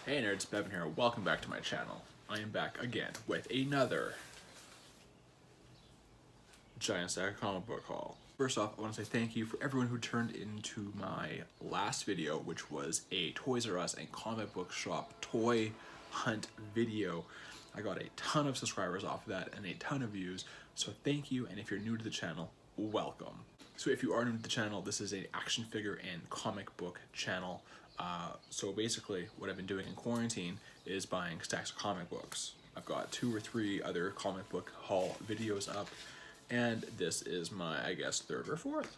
Hey nerds, Bevan here. Welcome back to my channel. I am back again with another giant stack comic book haul. First off, I want to say thank you for everyone who turned into my last video, which was a Toys R Us and comic book shop toy hunt video. I got a ton of subscribers off of that and a ton of views, so thank you, and if you're new to the channel, welcome. So if you are new to the channel, this is an action figure and comic book channel. So basically what I've been doing in quarantine is buying stacks of comic books. I've got 2 or 3 other comic book haul videos up, and this is my, I guess, 3rd or 4th.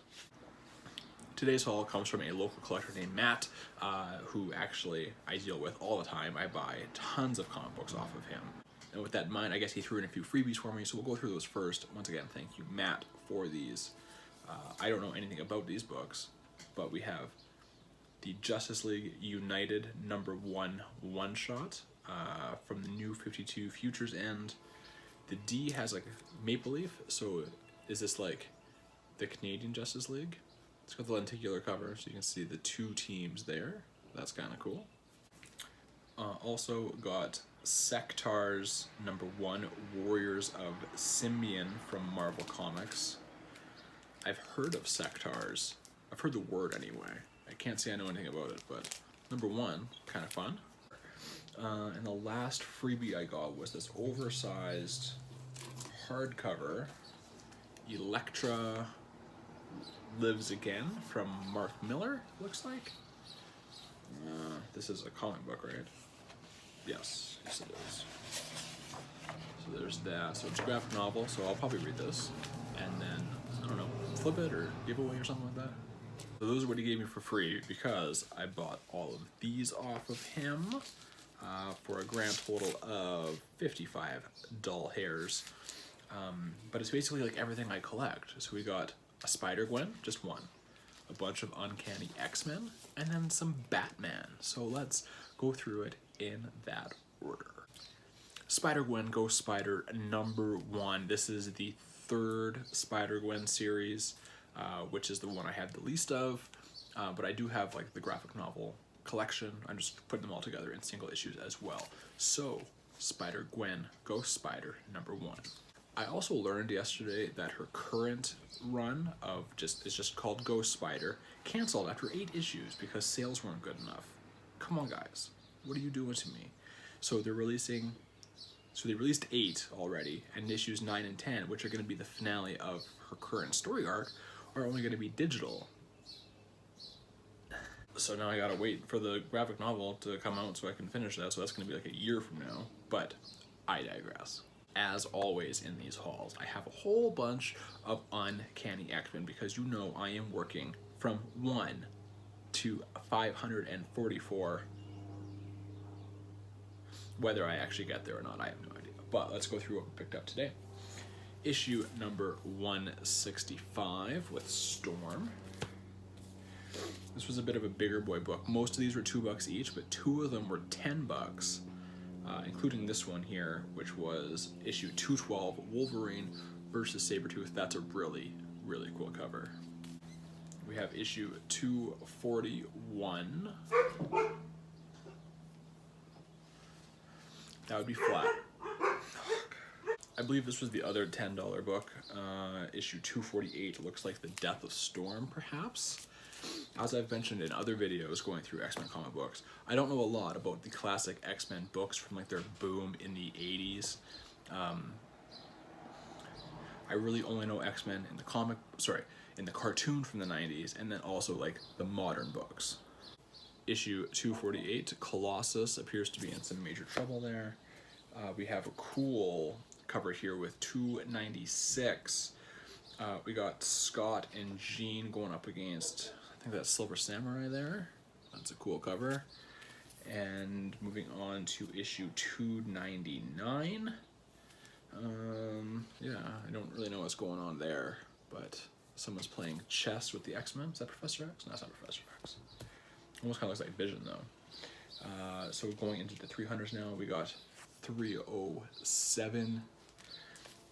Today's haul comes from a local collector named Matt, who actually I deal with all the time. I buy tons of comic books off of him. And with that in mind, I guess he threw in a few freebies for me, so we'll go through those first. Once again, thank you, Matt, for these. I don't know anything about these books, but we have the Justice League United #1 one-shot from the New 52 Futures End. The D has like a maple leaf, so is this like the Canadian Justice League? It's got the lenticular cover, so you can see the 2 teams there. That's kind of cool. Also got Sectar's #1 Warriors of Symbion from Marvel Comics. I've heard of Sectars. I've heard the word anyway. I can't say I know anything about it, but #1, kind of fun. And the last freebie I got was this oversized hardcover, Elektra Lives Again from Mark Miller, looks like. This is a comic book, right? Yes, yes it is. So there's that. So it's a graphic novel, so I'll probably read this, and then, I don't know, flip it or give away or something like that. So those are what he gave me for free, because I bought all of these off of him for a grand total of 55 doll hairs. But it's basically like everything I collect. So we got a Spider-Gwen, just one, a bunch of Uncanny X-Men, and then some Batman. So let's go through it in that order. Spider-Gwen Ghost Spider #1. This is the 3rd Spider-Gwen series, which is the one I have the least of, but I do have like the graphic novel collection. I'm just putting them all together in single issues as well. So Spider-Gwen Ghost Spider #1. I also learned yesterday that her current run of is just called Ghost Spider canceled after 8 issues because sales weren't good enough. Come on, guys, what are you doing to me? So they released 8 already, and issues 9 and 10, which are going to be the finale of her current story arc, are only going to be digital. So now I gotta wait for the graphic novel to come out so I can finish that, so that's going to be like a year from now, but I digress. As always in these hauls, I have a whole bunch of Uncanny Ackman, because you know I am working from 1 to 544. Whether I actually get there or not, I have no idea. But let's go through what we picked up today. Issue number 165 with Storm. This was a bit of a bigger boy book. Most of these were $2 each, but 2 of them were $10, including this one here, which was issue 212, Wolverine versus Sabretooth. That's a really, really cool cover. We have issue 241. That would be flat. I believe this was the other $10 book. Issue 248 looks like The Death of Storm, perhaps? As I've mentioned in other videos going through X-Men comic books, I don't know a lot about the classic X-Men books from like their boom in the 80s. I really only know X-Men in the cartoon from the 90s, and then also like the modern books. Issue 248, Colossus appears to be in some major trouble there. We have a cool cover here with 296. We got Scott and Jean going up against, I think that's Silver Samurai there. That's a cool cover. And moving on to issue 299. Yeah, I don't really know what's going on there, but someone's playing chess with the X-Men. Is that Professor X? No, that's not Professor X. Almost kind of looks like Vision though. So going into the 300s now, we got 307,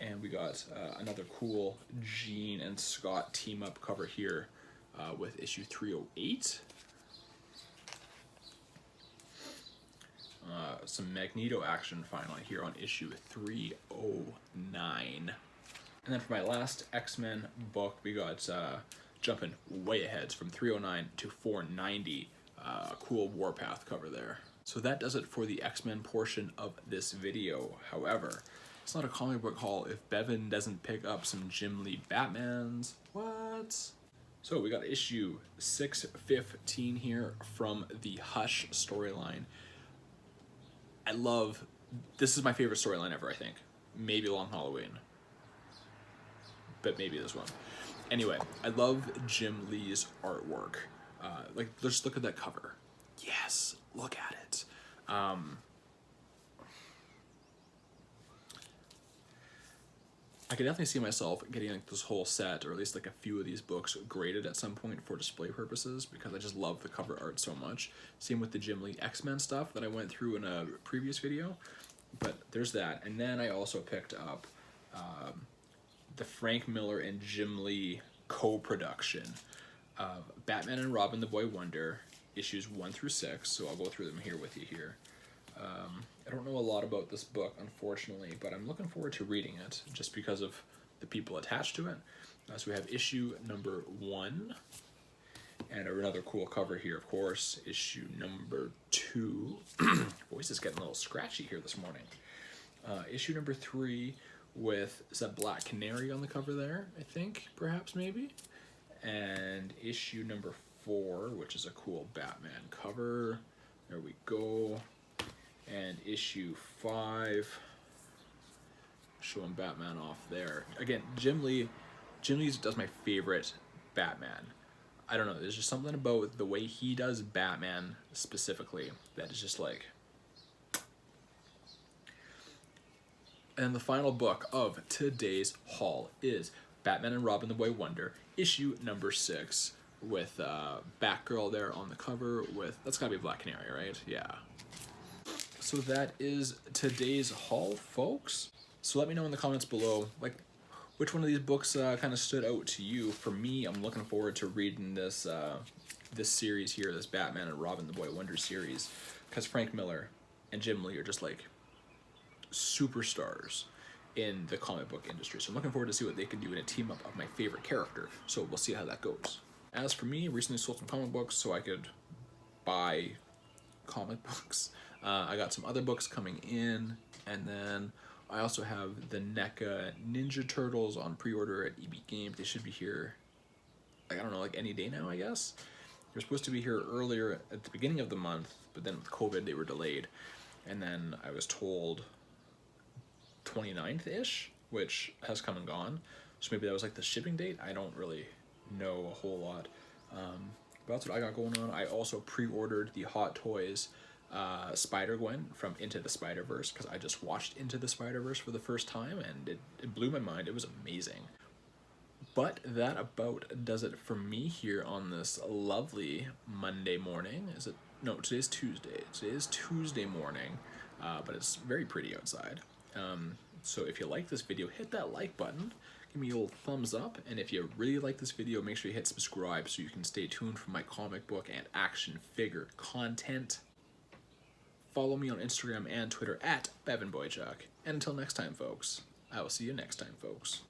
and we got another cool Jean and Scott team up cover here with issue 308. some Magneto action finally here on issue 309. And then for my last X-Men book, we got jumping way ahead from 309 to 490. Cool Warpath cover there. So that does it for the X-Men portion of this video. However, it's not a comic book haul if Bevan doesn't pick up some Jim Lee Batmans. What? So we got issue 615 here from the Hush storyline. This is my favorite storyline ever, I think. Maybe Long Halloween, but maybe this one. Anyway, I love Jim Lee's artwork. Like, just look at that cover. Yes, look at it. I could definitely see myself getting like this whole set, or at least like a few of these books, graded at some point for display purposes, because I just love the cover art so much. Same with the Jim Lee X-Men stuff that I went through in a previous video. But there's that. And then I also picked up the Frank Miller and Jim Lee co-production of Batman and Robin the Boy Wonder, issues 1 through 6, so I'll go through them here with you here. I don't know a lot about this book, unfortunately, but I'm looking forward to reading it just because of the people attached to it. So we have issue number 1, and another cool cover here, of course, issue number 2. Voice is getting a little scratchy here this morning. Issue number 3 with, is that Black Canary on the cover there, I think, perhaps, maybe? And issue number 4, which is a cool Batman cover. There we go. And issue 5, showing Batman off there. Again, Jim Lee does my favorite Batman. I don't know, there's just something about the way he does Batman specifically that is just like... And the final book of today's haul is Batman and Robin the Boy Wonder, issue number 6, with Batgirl there on the cover with, that's gotta be Black Canary, right? Yeah. So that is today's haul, folks. So let me know in the comments below, like, which one of these books kind of stood out to you. For me, I'm looking forward to reading this this series here, this Batman and Robin the Boy Wonder series, because Frank Miller and Jim Lee are just like superstars in the comic book industry. So I'm looking forward to see what they can do in a team up of my favorite character. So we'll see how that goes. As for me, I recently sold some comic books so I could buy comic books. I got some other books coming in, and then I also have the NECA Ninja Turtles on pre-order at EB Games. They should be here, like, I don't know, like any day now, I guess. They're supposed to be here earlier at the beginning of the month, but then with COVID they were delayed. And then I was told 29th-ish, which has come and gone. So maybe that was like the shipping date. I don't really know a whole lot. But that's what I got going on. I also pre-ordered the Hot Toys Spider-Gwen from Into the Spider-Verse, because I just watched Into the Spider-Verse for the first time, and it blew my mind. It was amazing. But that about does it for me here on this lovely Monday morning. Is it? No, today's Tuesday. Today is Tuesday morning, but it's very pretty outside. So if you like this video, hit that like button. Give me a little thumbs up, and if you really like this video, make sure you hit subscribe so you can stay tuned for my comic book and action figure content. Follow me on Instagram and Twitter at BevanBoychuck. And until next time, folks, I will see you next time, folks.